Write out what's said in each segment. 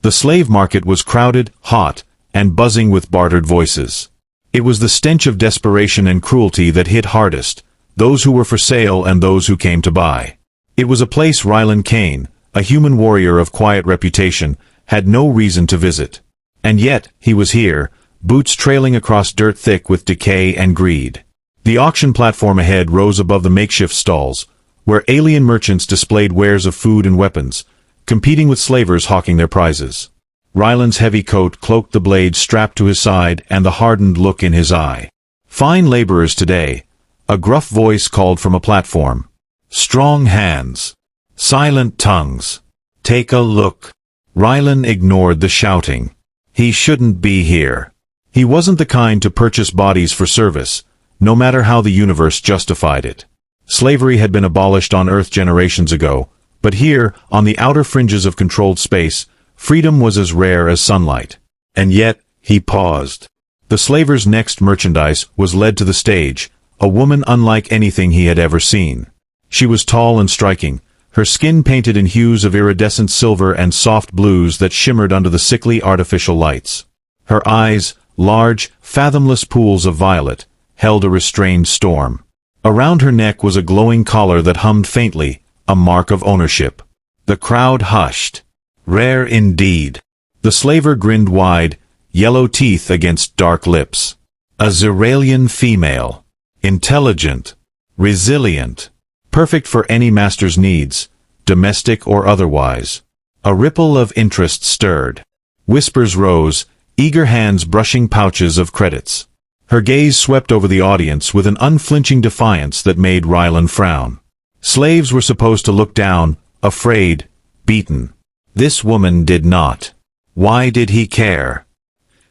The slave market was crowded, hot, and buzzing with bartered voices. It was the stench of desperation and cruelty that hit hardest, those who were for sale and those who came to buy. It was a place Rylan Kane, a human warrior of quiet reputation, had no reason to visit. And yet, he was here, boots trailing across dirt thick with decay and greed. The auction platform ahead rose above the makeshift stalls, where alien merchants displayed wares of food and weapons, competing with slavers hawking their prizes. Rylan's heavy coat cloaked the blade strapped to his side and the hardened look in his eye. "Fine laborers today," a gruff voice called from a platform. "Strong hands. Silent tongues. Take a look." Rylan ignored the shouting. He shouldn't be here. He wasn't the kind to purchase bodies for service, no matter how the universe justified it. Slavery had been abolished on Earth generations ago, but here, on the outer fringes of controlled space, freedom was as rare as sunlight. And yet, he paused. The slaver's next merchandise was led to the stage, a woman unlike anything he had ever seen. She was tall and striking, her skin painted in hues of iridescent silver and soft blues that shimmered under the sickly artificial lights. Her eyes, large, fathomless pools of violet, held a restrained storm. Around her neck was a glowing collar that hummed faintly, a mark of ownership. The crowd hushed. Rare indeed. The slaver grinned wide, yellow teeth against dark lips. A Xeralian female. Intelligent. Resilient. Perfect for any master's needs, domestic or otherwise. A ripple of interest stirred. Whispers rose, eager hands brushing pouches of credits. Her gaze swept over the audience with an unflinching defiance that made Rylan frown. Slaves were supposed to look down, afraid, beaten. This woman did not. Why did he care?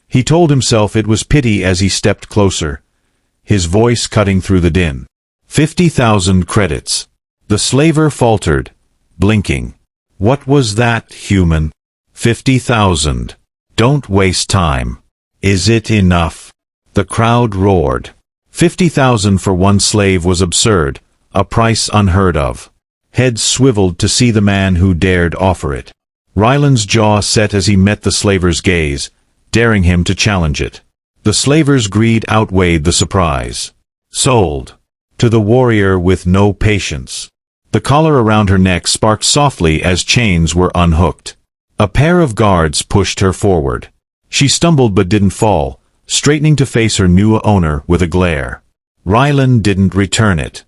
He told himself it was pity as he stepped closer, his voice cutting through the din. 50,000 credits. The slaver faltered, blinking. What was that, human? 50,000. Don't waste time. Is it enough? The crowd roared. 50,000 for one slave was absurd, a price unheard of. Heads swiveled to see the man who dared offer it. Rylan's jaw set as he met the slaver's gaze, daring him to challenge it. The slaver's greed outweighed the surprise. Sold. To the warrior with no patience. The collar around her neck sparked softly as chains were unhooked. A pair of guards pushed her forward. She stumbled but didn't fall, straightening to face her new owner with a glare. Rylan didn't return it.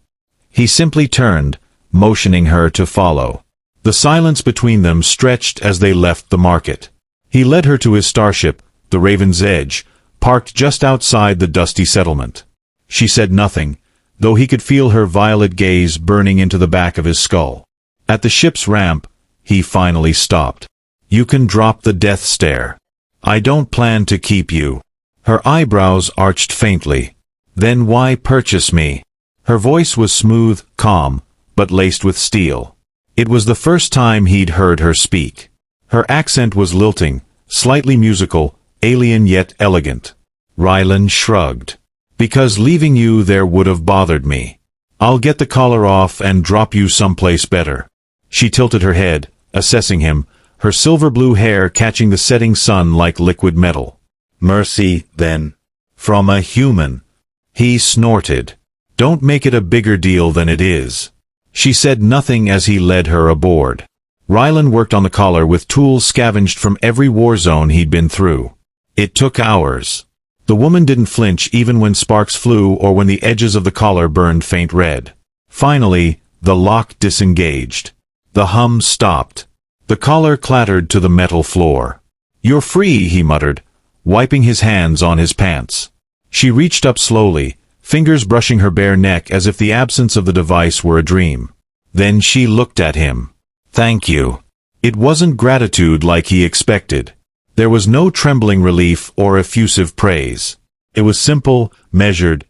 He simply turned, motioning her to follow. The silence between them stretched as they left the market. He led her to his starship, the Raven's Edge, parked just outside the dusty settlement. She said nothing, though he could feel her violet gaze burning into the back of his skull. At the ship's ramp, he finally stopped. "You can drop the death stare. I don't plan to keep you." Her eyebrows arched faintly. "Then why purchase me?" Her voice was smooth, calm, but laced with steel. It was the first time he'd heard her speak. Her accent was lilting, slightly musical, alien yet elegant. Rylan shrugged. "Because leaving you there would have bothered me. I'll get the collar off and drop you someplace better." She tilted her head, assessing him, her silver-blue hair catching the setting sun like liquid metal. "Mercy, then. From a human." He snorted. "Don't make it a bigger deal than it is." She said nothing as he led her aboard. Rylan worked on the collar with tools scavenged from every war zone he'd been through. It took hours. The woman didn't flinch even when sparks flew or when the edges of the collar burned faint red. Finally, the lock disengaged. The hum stopped. The collar clattered to the metal floor. "You're free," he muttered, wiping his hands on his pants. She reached up slowly, fingers brushing her bare neck as if the absence of the device were a dream. Then she looked at him. "Thank you." It wasn't gratitude like he expected. There was no trembling relief or effusive praise. It was simple, measured,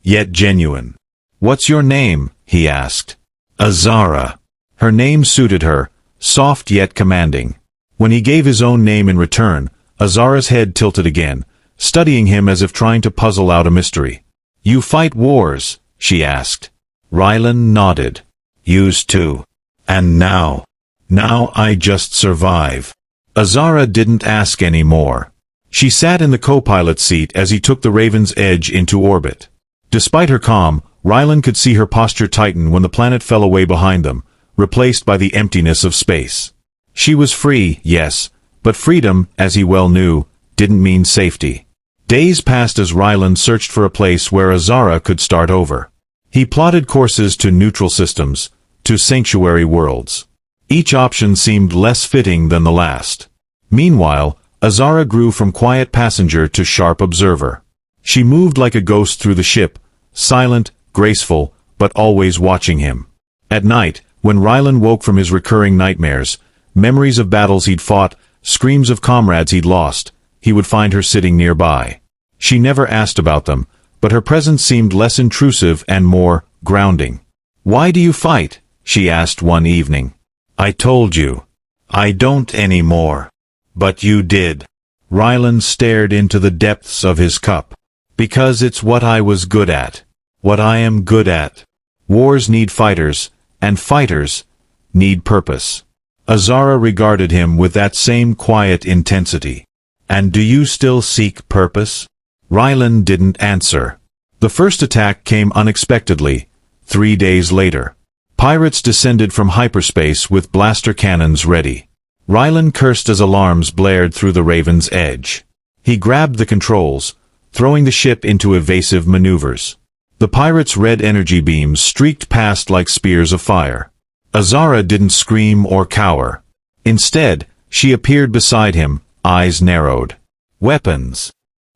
yet genuine. "What's your name?" he asked. "Azara." Her name suited her, soft yet commanding. When he gave his own name in return, Azara's head tilted again, studying him as if trying to puzzle out a mystery. "You fight wars?" she asked. Rylan nodded. "Used to. And now? Now I just survive." Azara didn't ask any more. She sat in the co-pilot seat as he took the Raven's Edge into orbit. Despite her calm, Rylan could see her posture tighten when the planet fell away behind them, replaced by the emptiness of space. She was free, yes, but freedom, as he well knew, didn't mean safety. Days passed as Rylan searched for a place where Azara could start over. He plotted courses to neutral systems, to sanctuary worlds. Each option seemed less fitting than the last. Meanwhile, Azara grew from quiet passenger to sharp observer. She moved like a ghost through the ship, silent, graceful, but always watching him. At night, when Rylan woke from his recurring nightmares, memories of battles he'd fought, screams of comrades he'd lost, he would find her sitting nearby. She never asked about them, but her presence seemed less intrusive and more grounding. "Why do you fight?" she asked one evening. "I told you. I don't anymore." "But you did." Rylan stared into the depths of his cup. "Because it's what I was good at. What I am good at. Wars need fighters, and fighters need purpose." Azara regarded him with that same quiet intensity. "And do you still seek purpose?" Rylan didn't answer. The first attack came unexpectedly, 3 days later. Pirates descended from hyperspace with blaster cannons ready. Rylan cursed as alarms blared through the Raven's Edge. He grabbed the controls, throwing the ship into evasive maneuvers. The pirates' red energy beams streaked past like spears of fire. Azara didn't scream or cower. Instead, she appeared beside him, eyes narrowed. "Weapons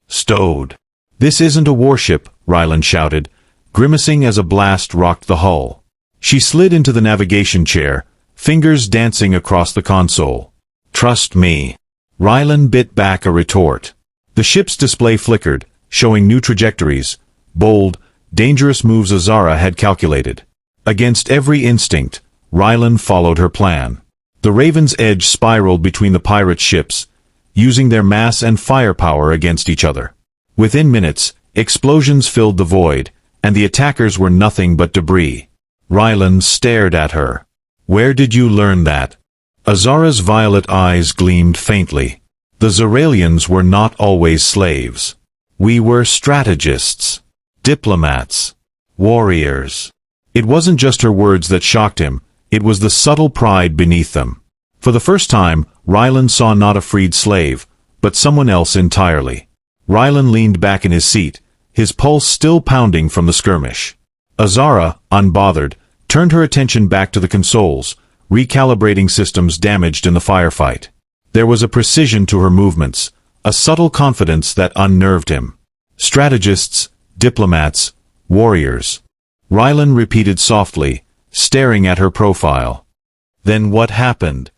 stowed." "This isn't a warship," Rylan shouted, grimacing as a blast rocked the hull. She slid into the navigation chair, fingers dancing across the console. "Trust me." Rylan bit back a retort. The ship's display flickered, showing new trajectories, bold, dangerous moves Azara had calculated. Against every instinct, Rylan followed her plan. The Raven's Edge spiraled between the pirate ships, using their mass and firepower against each other. Within minutes, explosions filled the void, and the attackers were nothing but debris. Rylan stared at her. "Where did you learn that?" Azara's violet eyes gleamed faintly. "The Xeralians were not always slaves. We were strategists, diplomats, warriors." It wasn't just her words that shocked him, it was the subtle pride beneath them. For the first time, Rylan saw not a freed slave, but someone else entirely. Rylan leaned back in his seat, his pulse still pounding from the skirmish. Azara, unbothered, turned her attention back to the consoles, recalibrating systems damaged in the firefight. There was a precision to her movements, a subtle confidence that unnerved him. "Strategists, diplomats, warriors." Rylan repeated softly, staring at her profile. "Then what happened?"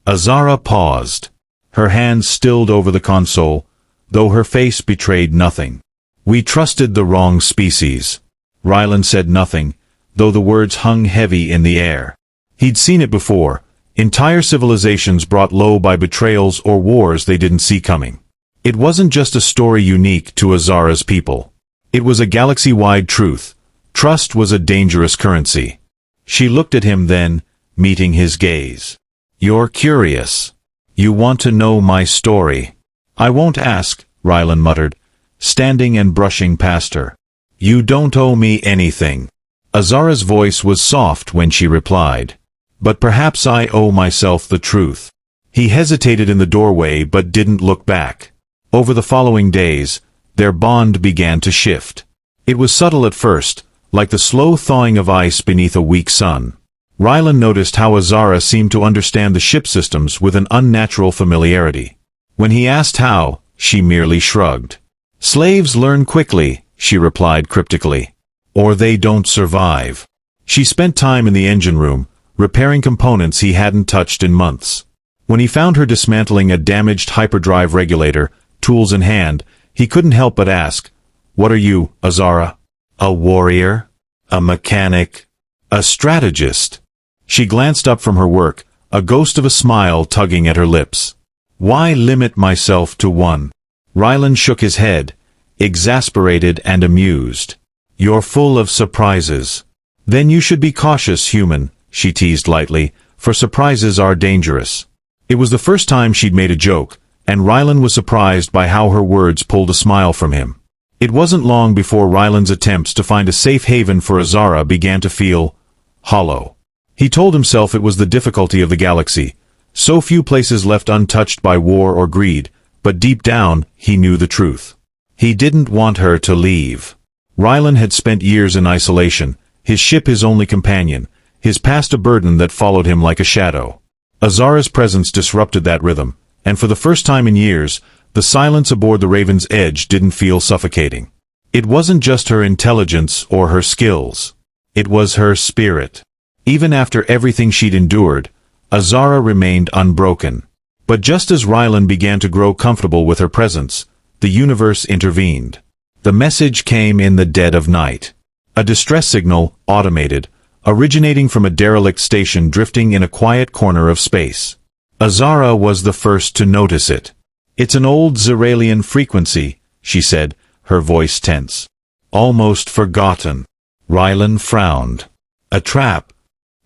Azara paused. Her hands stilled over the console, though her face betrayed nothing. "We trusted the wrong species." Rylan said nothing, though the words hung heavy in the air. He'd seen it before, entire civilizations brought low by betrayals or wars they didn't see coming. It wasn't just a story unique to Azara's people. It was a galaxy-wide truth. Trust was a dangerous currency. She looked at him then, meeting his gaze. "You're curious. You want to know my story." "I won't ask," Rylan muttered, standing and brushing past her. "You don't owe me anything." Azara's voice was soft when she replied. "But perhaps I owe myself the truth." He hesitated in the doorway but didn't look back. Over the following days, their bond began to shift. It was subtle at first, like the slow thawing of ice beneath a weak sun. Rylan noticed how Azara seemed to understand the ship systems with an unnatural familiarity. When he asked how, she merely shrugged. "Slaves learn quickly," she replied cryptically. "Or they don't survive." She spent time in the engine room, repairing components he hadn't touched in months. When he found her dismantling a damaged hyperdrive regulator, tools in hand, he couldn't help but ask, "What are you, Azara? A warrior? A mechanic? A strategist?" She glanced up from her work, a ghost of a smile tugging at her lips. "Why limit myself to one?" Rylan shook his head, exasperated and amused. "You're full of surprises." "Then you should be cautious, human," she teased lightly, "for surprises are dangerous." It was the first time she'd made a joke, and Rylan was surprised by how her words pulled a smile from him. It wasn't long before Rylan's attempts to find a safe haven for Azara began to feel hollow. He told himself it was the difficulty of the galaxy, so few places left untouched by war or greed, but deep down, he knew the truth. He didn't want her to leave. Rylan had spent years in isolation, his ship his only companion, his past a burden that followed him like a shadow. Azara's presence disrupted that rhythm, and for the first time in years, the silence aboard the Raven's Edge didn't feel suffocating. It wasn't just her intelligence or her skills. It was her spirit. Even after everything she'd endured, Azara remained unbroken. But just as Rylan began to grow comfortable with her presence, the universe intervened. The message came in the dead of night. A distress signal, automated, originating from a derelict station drifting in a quiet corner of space. Azara was the first to notice it. "It's an old Xeralian frequency," she said, her voice tense. "Almost forgotten." Rylan frowned. "A trap?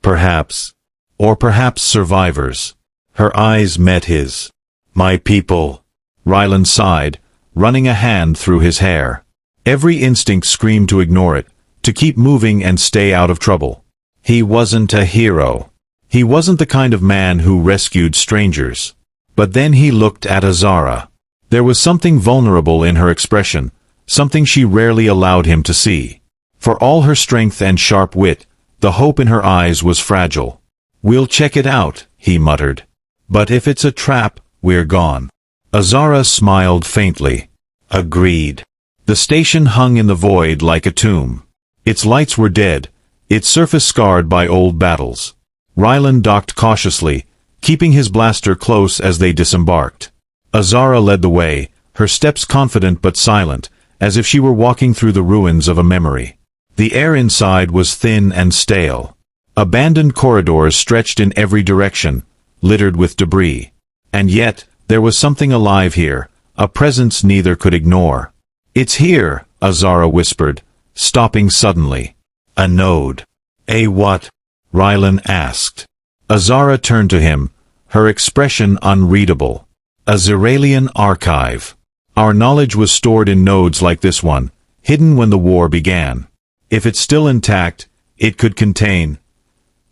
Perhaps. Or perhaps survivors." Her eyes met his. "My people." Rylan sighed, running a hand through his hair. Every instinct screamed to ignore it, to keep moving and stay out of trouble. He wasn't a hero. He wasn't the kind of man who rescued strangers. But then he looked at Azara. There was something vulnerable in her expression, something she rarely allowed him to see. For all her strength and sharp wit, the hope in her eyes was fragile. "We'll check it out," he muttered. "But if it's a trap, we're gone." Azara smiled faintly. "Agreed." The station hung in the void like a tomb. Its lights were dead, its surface scarred by old battles. Rylan docked cautiously, keeping his blaster close as they disembarked. Azara led the way, her steps confident but silent, as if she were walking through the ruins of a memory. The air inside was thin and stale. Abandoned corridors stretched in every direction, littered with debris. And yet, there was something alive here, a presence neither could ignore. "It's here," Azara whispered, stopping suddenly. "A node." "A what?" Rylan asked. Azara turned to him, her expression unreadable. "A Xeralian archive. Our knowledge was stored in nodes like this one, hidden when the war began. If it's still intact, it could contain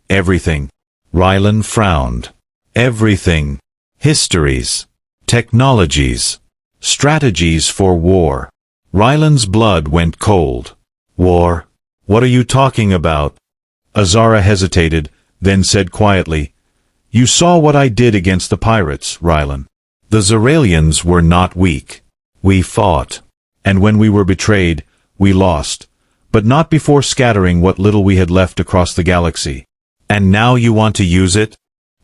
everything." Rylan frowned. "Everything. Histories. Technologies. Strategies for war." Rylan's blood went cold. "War? What are you talking about?" Azara hesitated, then said quietly, "You saw what I did against the pirates, Rylan. The Xeralians were not weak. We fought. And when we were betrayed, we lost. But not before scattering what little we had left across the galaxy. And now you want to use it?"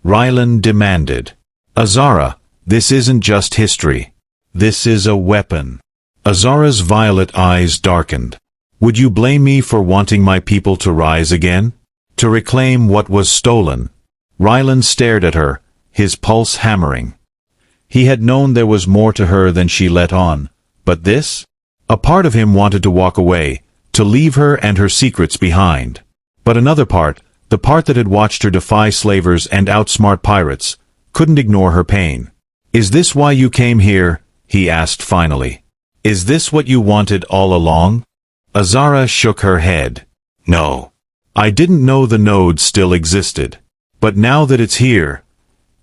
Rylan demanded. "Azara, this isn't just history. This is a weapon." Azara's violet eyes darkened. "Would you blame me for wanting my people to rise again? To reclaim what was stolen?" Rylan stared at her, his pulse hammering. He had known there was more to her than she let on, but this? A part of him wanted to walk away, to leave her and her secrets behind. But another part, the part that had watched her defy slavers and outsmart pirates, couldn't ignore her pain. "Is this why you came here?" he asked finally. "Is this what you wanted all along?" Azara shook her head. "No. I didn't know the node still existed. But now that it's here,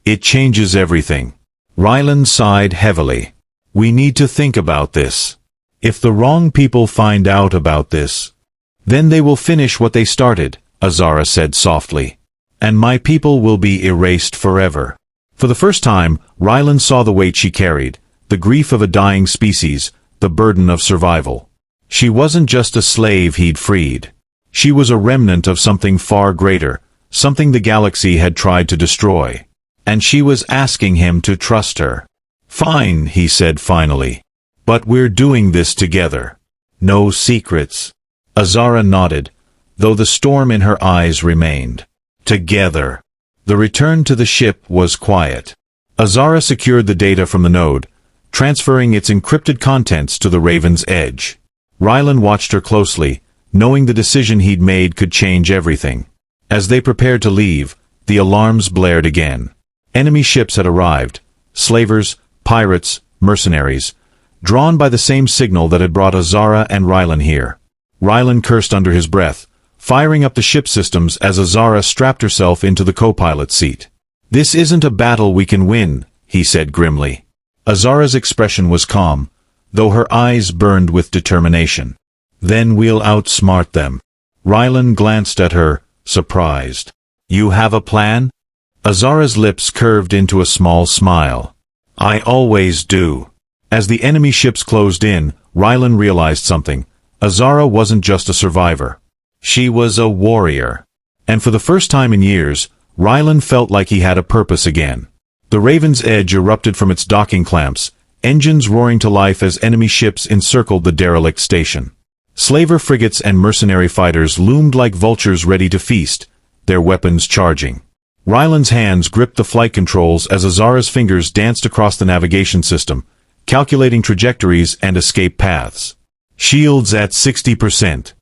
it changes everything." Rylan sighed heavily. "We need to think about this. If the wrong people find out about this, then they will finish what they started," Azara said softly. "And my people will be erased forever." For the first time, Rylan saw the weight she carried, the grief of a dying species, the burden of survival. She wasn't just a slave he'd freed. She was a remnant of something far greater, something the galaxy had tried to destroy. And she was asking him to trust her. "Fine," he said finally. "But we're doing this together. No secrets." Azara nodded, though the storm in her eyes remained. Together. The return to the ship was quiet. Azara secured the data from the node, transferring its encrypted contents to the Raven's Edge. Rylan watched her closely, knowing the decision he'd made could change everything. As they prepared to leave, the alarms blared again. Enemy ships had arrived, slavers, pirates, mercenaries, drawn by the same signal that had brought Azara and Rylan here. Rylan cursed under his breath, firing up the ship systems as Azara strapped herself into the co-pilot seat. "This isn't a battle we can win," he said grimly. Azara's expression was calm, though her eyes burned with determination. "Then we'll outsmart them." Rylan glanced at her, surprised. "You have a plan?" Azara's lips curved into a small smile. "I always do." As the enemy ships closed in, Rylan realized something. Azara wasn't just a survivor. She was a warrior. And for the first time in years, Rylan felt like he had a purpose again. The Raven's Edge erupted from its docking clamps, engines roaring to life as enemy ships encircled the derelict station. Slaver frigates and mercenary fighters loomed like vultures ready to feast, their weapons charging. Rylan's hands gripped the flight controls as Azara's fingers danced across the navigation system, calculating trajectories and escape paths. "Shields at 60%.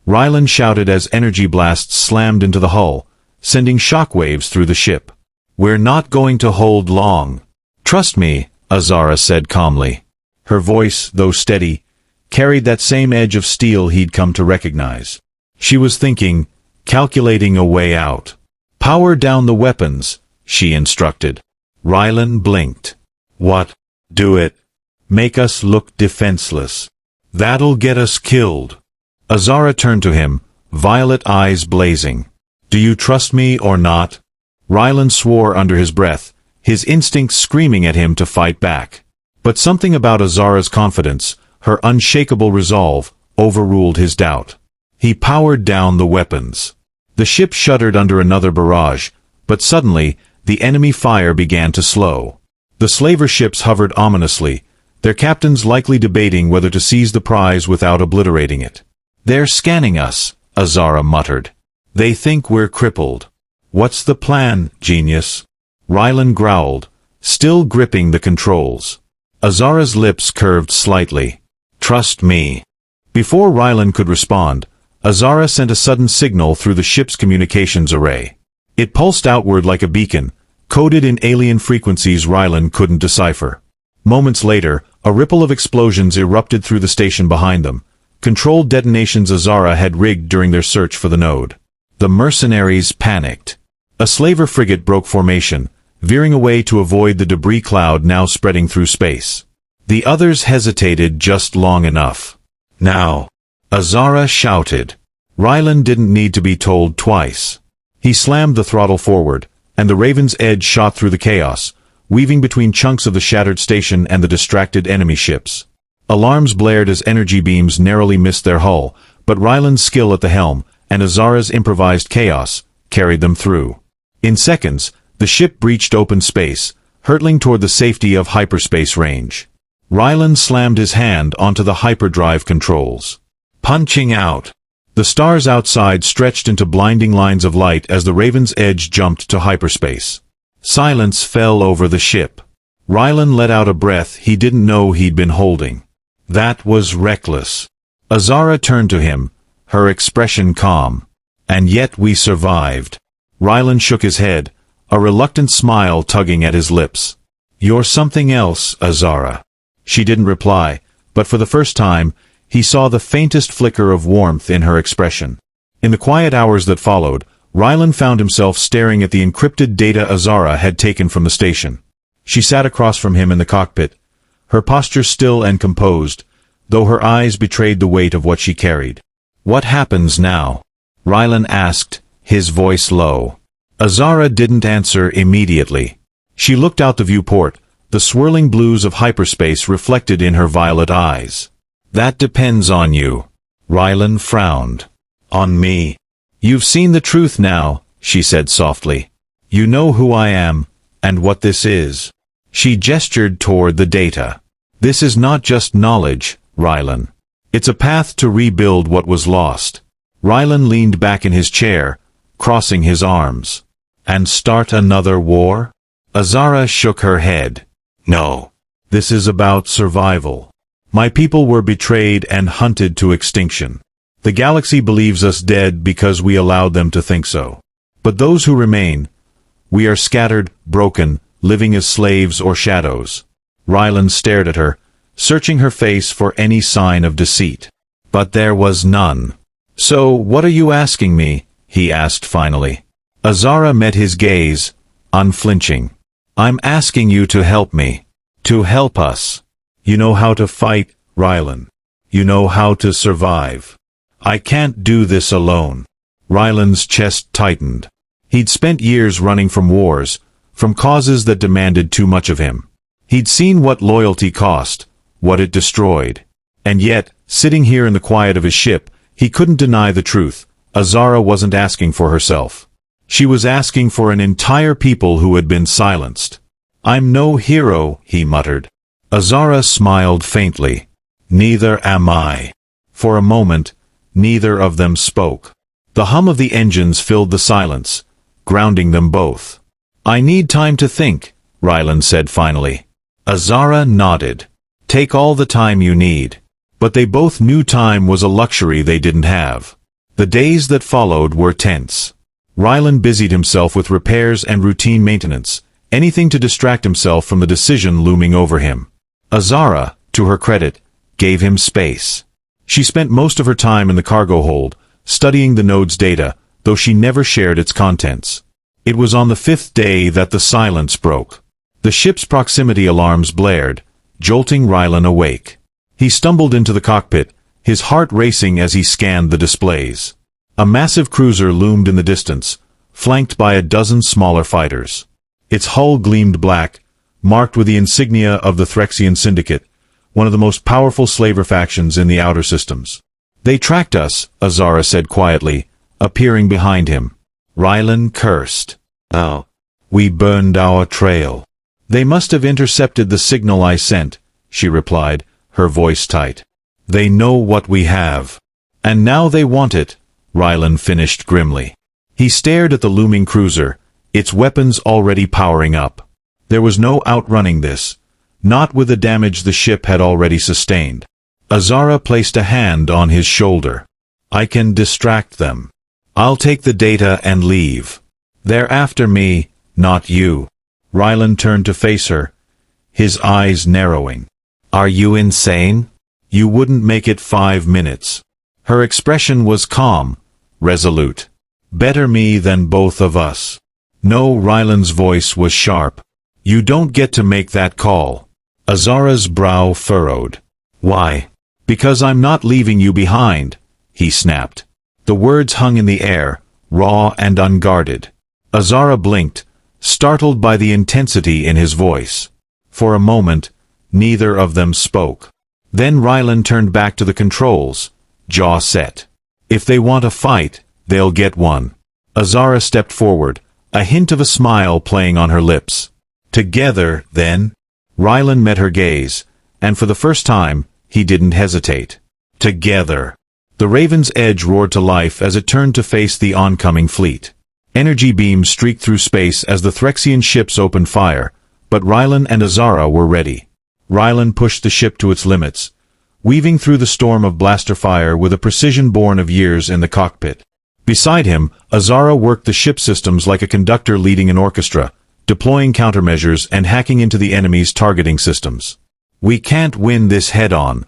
Rylan shouted as energy blasts slammed into the hull, sending shockwaves through the ship. "We're not going to hold long." "Trust me," Azara said calmly. Her voice, though steady, carried that same edge of steel he'd come to recognize. She was thinking, calculating a way out. "Power down the weapons," she instructed. Rylan blinked. "What? Do it. Make us look defenseless. That'll get us killed." Azara turned to him, violet eyes blazing. "Do you trust me or not?" Rylan swore under his breath, his instincts screaming at him to fight back. But something about Azara's confidence, her unshakable resolve, overruled his doubt. He powered down the weapons. The ship shuddered under another barrage, but suddenly, the enemy fire began to slow. The slaver ships hovered ominously, their captains likely debating whether to seize the prize without obliterating it. "They're scanning us," Azara muttered. "They think we're crippled." "What's the plan, genius?" Rylan growled, still gripping the controls. Azara's lips curved slightly. "Trust me." Before Rylan could respond, Azara sent a sudden signal through the ship's communications array. It pulsed outward like a beacon, coded in alien frequencies Rylan couldn't decipher. Moments later, a ripple of explosions erupted through the station behind them, controlled detonations Azara had rigged during their search for the node. The mercenaries panicked. A slaver frigate broke formation, veering away to avoid the debris cloud now spreading through space. The others hesitated just long enough. "Now!" Azara shouted. Rylan didn't need to be told twice. He slammed the throttle forward, and the Raven's Edge shot through the chaos, weaving between chunks of the shattered station and the distracted enemy ships. Alarms blared as energy beams narrowly missed their hull, but Rylan's skill at the helm, and Azara's improvised chaos, carried them through. In seconds, the ship breached open space, hurtling toward the safety of hyperspace range. Rylan slammed his hand onto the hyperdrive controls. Punching out. The stars outside stretched into blinding lines of light as the Raven's Edge jumped to hyperspace. Silence fell over the ship. Rylan let out a breath he didn't know he'd been holding. That was reckless. Azara turned to him, her expression calm. "And yet we survived." Rylan shook his head, a reluctant smile tugging at his lips. "You're something else, Azara." She didn't reply, but for the first time, he saw the faintest flicker of warmth in her expression. In the quiet hours that followed, Rylan found himself staring at the encrypted data Azara had taken from the station. She sat across from him in the cockpit, her posture still and composed, though her eyes betrayed the weight of what she carried. "What happens now?" Rylan asked, his voice low. Azara didn't answer immediately. She looked out the viewport, the swirling blues of hyperspace reflected in her violet eyes. "That depends on you." Rylan frowned. "On me?" "You've seen the truth now," she said softly. "You know who I am, and what this is." She gestured toward the data. "This is not just knowledge, Rylan. It's a path to rebuild what was lost." Rylan leaned back in his chair, crossing his arms. "And start another war?" Azara shook her head. "No. This is about survival. My people were betrayed and hunted to extinction. The galaxy believes us dead because we allowed them to think so. But those who remain, we are scattered, broken, living as slaves or shadows. Rylan stared at her, searching her face for any sign of deceit. But there was none. "So, what are you asking me?" he asked finally. Azara met his gaze, unflinching. "I'm asking you to help me. To help us. You know how to fight, Rylan. You know how to survive. I can't do this alone." Rylan's chest tightened. He'd spent years running from wars, from causes that demanded too much of him. He'd seen what loyalty cost, what it destroyed. And yet, sitting here in the quiet of his ship, he couldn't deny the truth. Azara wasn't asking for herself. She was asking for an entire people who had been silenced. "I'm no hero," he muttered. Azara smiled faintly. "Neither am I." For a moment, neither of them spoke. The hum of the engines filled the silence, grounding them both. "I need time to think," Rylan said finally. Azara nodded. "Take all the time you need." But they both knew time was a luxury they didn't have. The days that followed were tense. Rylan busied himself with repairs and routine maintenance, anything to distract himself from the decision looming over him. Azara, to her credit, gave him space. She spent most of her time in the cargo hold, studying the node's data, though she never shared its contents. It was on the 5th day that the silence broke. The ship's proximity alarms blared, jolting Rylan awake. He stumbled into the cockpit, his heart racing as he scanned the displays. A massive cruiser loomed in the distance, flanked by a dozen smaller fighters. Its hull gleamed black, marked with the insignia of the Xeralian Syndicate, one of the most powerful slaver factions in the outer systems. "They tracked us," Azara said quietly, appearing behind him. Rylan cursed. "Oh. We burned our trail." "They must have intercepted the signal I sent," she replied, her voice tight. "They know what we have. And now they want it," Rylan finished grimly. He stared at the looming cruiser, its weapons already powering up. There was no outrunning this, not with the damage the ship had already sustained. Azara placed a hand on his shoulder. "I can distract them. I'll take the data and leave. They're after me, not you." Rylan turned to face her, his eyes narrowing. "Are you insane? You wouldn't make it 5 minutes." Her expression was calm, resolute. "Better me than both of us." No, Rylan's voice was sharp. "You don't get to make that call." Azara's brow furrowed. "Why?" "Because I'm not leaving you behind," he snapped. The words hung in the air, raw and unguarded. Azara blinked, startled by the intensity in his voice. For a moment, neither of them spoke. Then Rylan turned back to the controls, jaw set. "If they want a fight, they'll get one." Azara stepped forward, a hint of a smile playing on her lips. "Together, then?" Rylan met her gaze, and for the first time, he didn't hesitate. "Together." The Raven's edge roared to life as it turned to face the oncoming fleet. Energy beams streaked through space as the Xeralian ships opened fire, but Rylan and Azara were ready. Rylan pushed the ship to its limits, weaving through the storm of blaster fire with a precision born of years in the cockpit. Beside him, Azara worked the ship systems like a conductor leading an orchestra, deploying countermeasures and hacking into the enemy's targeting systems. "We can't win this head-on,"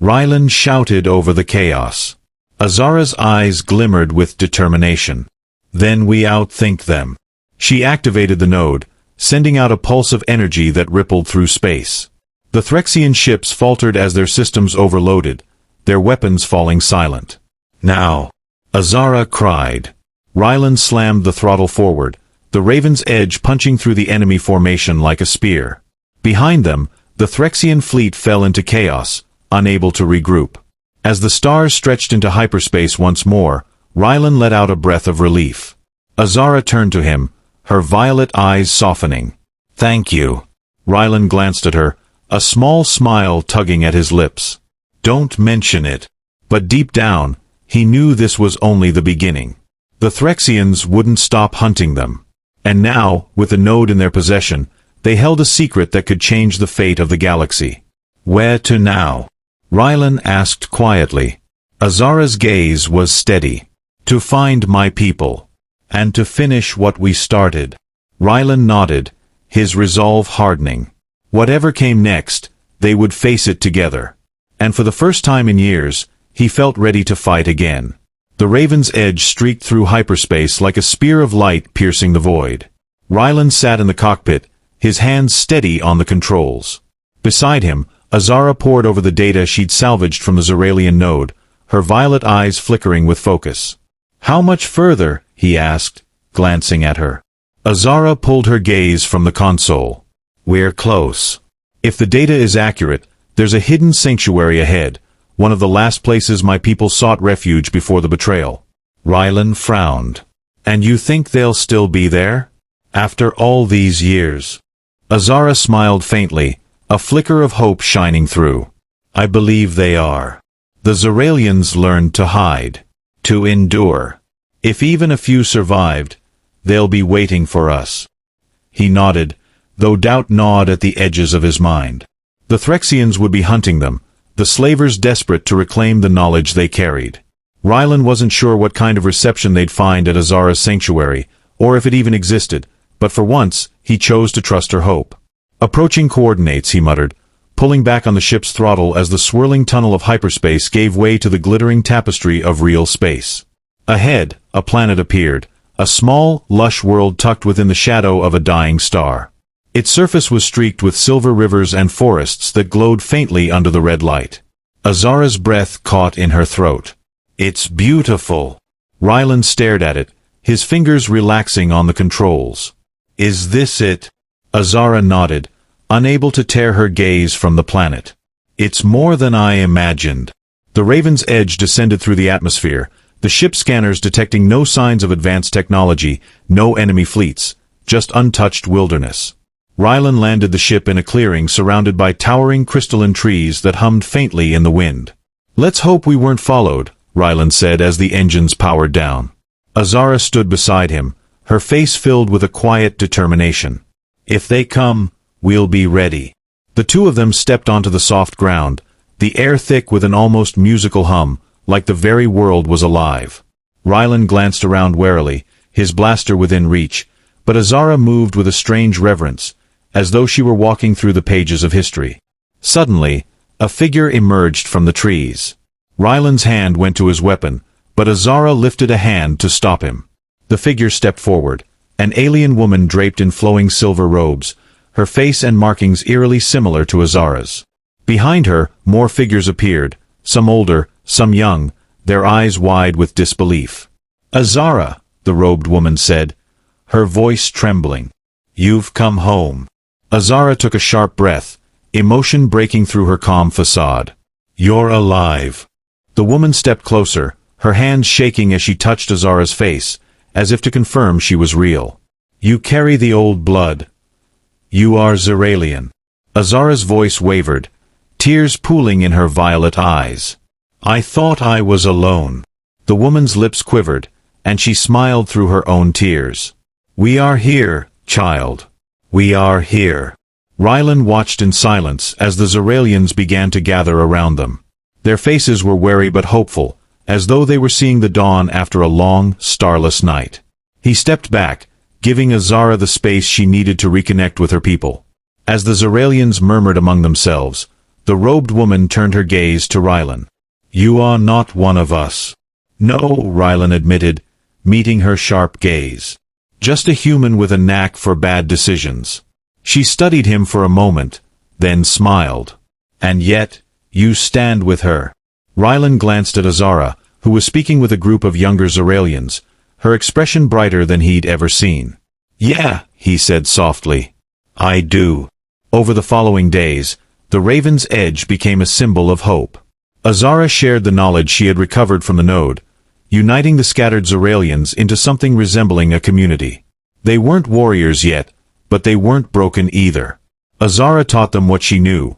Rylan shouted over the chaos. Azara's eyes glimmered with determination. "Then we outthink them." She activated the node, sending out a pulse of energy that rippled through space. The Xeralian ships faltered as their systems overloaded, their weapons falling silent. "Now!" Azara cried. Rylan slammed the throttle forward, the Raven's edge punching through the enemy formation like a spear. Behind them, the Xeralian fleet fell into chaos, unable to regroup. As the stars stretched into hyperspace once more, Rylan let out a breath of relief. Azara turned to him, her violet eyes softening. "Thank you." Rylan glanced at her, a small smile tugging at his lips. "Don't mention it." But deep down, he knew this was only the beginning. The Xeralians wouldn't stop hunting them. And now, with the node in their possession, they held a secret that could change the fate of the galaxy. "Where to now?" Rylan asked quietly. Azara's gaze was steady. "To find my people. And to finish what we started." Rylan nodded, his resolve hardening. Whatever came next, they would face it together. And for the first time in years, he felt ready to fight again. The Raven's edge streaked through hyperspace like a spear of light piercing the void. Rylan sat in the cockpit, his hands steady on the controls. Beside him, Azara pored over the data she'd salvaged from the Xeralian node, her violet eyes flickering with focus. "How much further?" he asked, glancing at her. Azara pulled her gaze from the console. "We're close. If the data is accurate, there's a hidden sanctuary ahead, one of the last places my people sought refuge before the betrayal." Rylan frowned. "And you think they'll still be there? After all these years?" Azara smiled faintly, a flicker of hope shining through. "I believe they are. The Xeralians learned to hide, to endure. If even a few survived, they'll be waiting for us." He nodded, though doubt gnawed at the edges of his mind. The Xeralians would be hunting them, the slavers desperate to reclaim the knowledge they carried. Rylan wasn't sure what kind of reception they'd find at Azara's sanctuary, or if it even existed, but for once, he chose to trust her hope. "Approaching coordinates," he muttered, pulling back on the ship's throttle as the swirling tunnel of hyperspace gave way to the glittering tapestry of real space. Ahead, a planet appeared, a small, lush world tucked within the shadow of a dying star. Its surface was streaked with silver rivers and forests that glowed faintly under the red light. Azara's breath caught in her throat. "It's beautiful." Rylan stared at it, his fingers relaxing on the controls. "Is this it?" Azara nodded, unable to tear her gaze from the planet. "It's more than I imagined." The Raven's edge descended through the atmosphere, the ship scanners detecting no signs of advanced technology, no enemy fleets, just untouched wilderness. Rylan landed the ship in a clearing surrounded by towering crystalline trees that hummed faintly in the wind. "Let's hope we weren't followed," Rylan said as the engines powered down. Azara stood beside him, her face filled with a quiet determination. "If they come, we'll be ready." The two of them stepped onto the soft ground, the air thick with an almost musical hum, like the very world was alive. Rylan glanced around warily, his blaster within reach, but Azara moved with a strange reverence, as though she were walking through the pages of history. Suddenly, a figure emerged from the trees. Rylan's hand went to his weapon, but Azara lifted a hand to stop him. The figure stepped forward, an alien woman draped in flowing silver robes, her face and markings eerily similar to Azara's. Behind her, more figures appeared, some older, some young, their eyes wide with disbelief. "Azara," the robed woman said, her voice trembling. "You've come home." Azara took a sharp breath, emotion breaking through her calm facade. "You're alive." The woman stepped closer, her hands shaking as she touched Azara's face, as if to confirm she was real. "You carry the old blood. You are Xeralian." Azara's voice wavered, tears pooling in her violet eyes. "I thought I was alone." The woman's lips quivered, and she smiled through her own tears. "We are here, child. We are here." Rylan watched in silence as the Xeralians began to gather around them. Their faces were wary but hopeful, as though they were seeing the dawn after a long, starless night. He stepped back, giving Azara the space she needed to reconnect with her people. As the Xeralians murmured among themselves, the robed woman turned her gaze to Rylan. "You are not one of us." "No," Rylan admitted, meeting her sharp gaze. "Just a human with a knack for bad decisions." She studied him for a moment, then smiled. "And yet, you stand with her." Rylan glanced at Azara, who was speaking with a group of younger Xeralians, her expression brighter than he'd ever seen. "Yeah," he said softly. "I do." Over the following days, the Raven's edge became a symbol of hope. Azara shared the knowledge she had recovered from the node, uniting the scattered Xeralians into something resembling a community. They weren't warriors yet, but they weren't broken either. Azara taught them what she knew: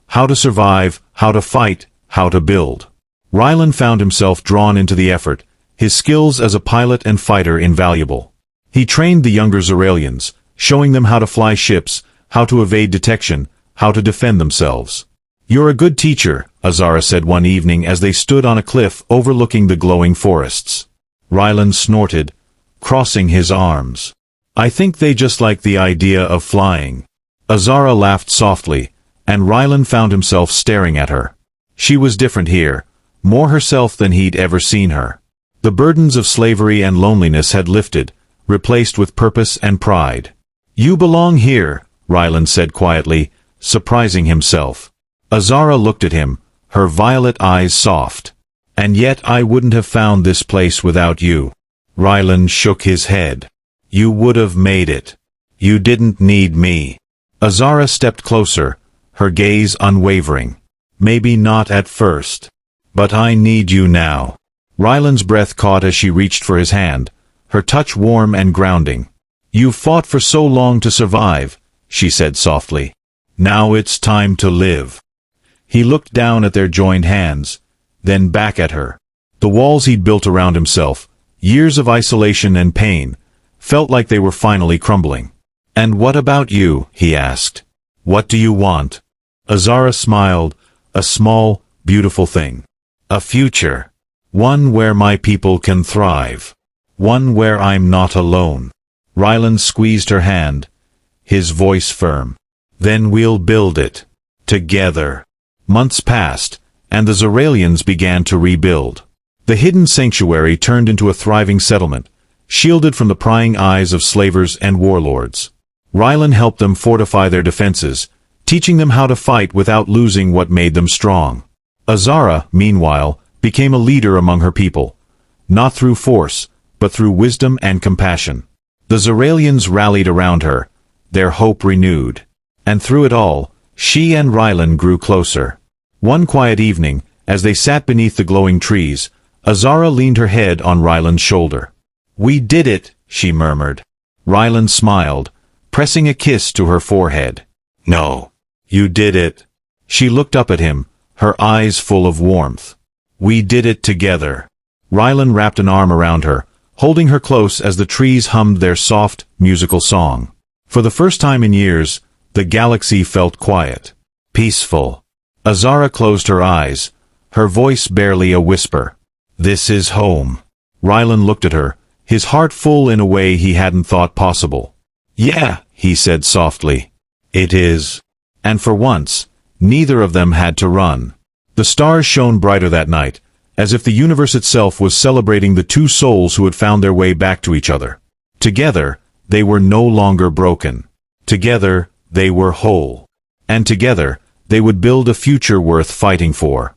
how to survive, how to fight, how to build. Rylan found himself drawn into the effort, his skills as a pilot and fighter invaluable. He trained the younger Xeralians, showing them how to fly ships, how to evade detection, how to defend themselves. "You're a good teacher," Azara said one evening as they stood on a cliff overlooking the glowing forests. Rylan snorted, crossing his arms. I think they just like the idea of flying. Azara laughed softly, and Rylan found himself staring at her. She was different here, more herself than he'd ever seen her. The burdens of slavery and loneliness had lifted, replaced with purpose and pride. You belong here, Rylan said quietly, surprising himself. Azara looked at him, her violet eyes soft. And yet I wouldn't have found this place without you. Rylan shook his head. You would have made it. You didn't need me. Azara stepped closer, her gaze unwavering. Maybe not at first. But I need you now. Rylan's breath caught as she reached for his hand, her touch warm and grounding. You've fought for so long to survive, she said softly. Now it's time to live. He looked down at their joined hands, then back at her. The walls he'd built around himself, years of isolation and pain, felt like they were finally crumbling. And what about you? He asked. What do you want? Azara smiled, a small, beautiful thing. A future. One where my people can thrive. One where I'm not alone. Rylan squeezed her hand, his voice firm. Then we'll build it. Together. Months passed, and the Xeralians began to rebuild. The hidden sanctuary turned into a thriving settlement, shielded from the prying eyes of slavers and warlords. Rylan helped them fortify their defenses, teaching them how to fight without losing what made them strong. Azara, meanwhile, became a leader among her people, not through force, but through wisdom and compassion. The Xeralians rallied around her, their hope renewed. And through it all, she and Rylan grew closer. One quiet evening, as they sat beneath the glowing trees, Azara leaned her head on Rylan's shoulder. We did it, she murmured. Rylan smiled, pressing a kiss to her forehead. No. You did it. She looked up at him, her eyes full of warmth. We did it together. Rylan wrapped an arm around her, holding her close as the trees hummed their soft, musical song. For the first time in years, the galaxy felt quiet. Peaceful. Azara closed her eyes, her voice barely a whisper. This is home. Rylan looked at her, his heart full in a way he hadn't thought possible. Yeah, he said softly. It is. And for once, neither of them had to run. The stars shone brighter that night, as if the universe itself was celebrating the two souls who had found their way back to each other. Together, they were no longer broken. Together, they were whole. And together, they would build a future worth fighting for.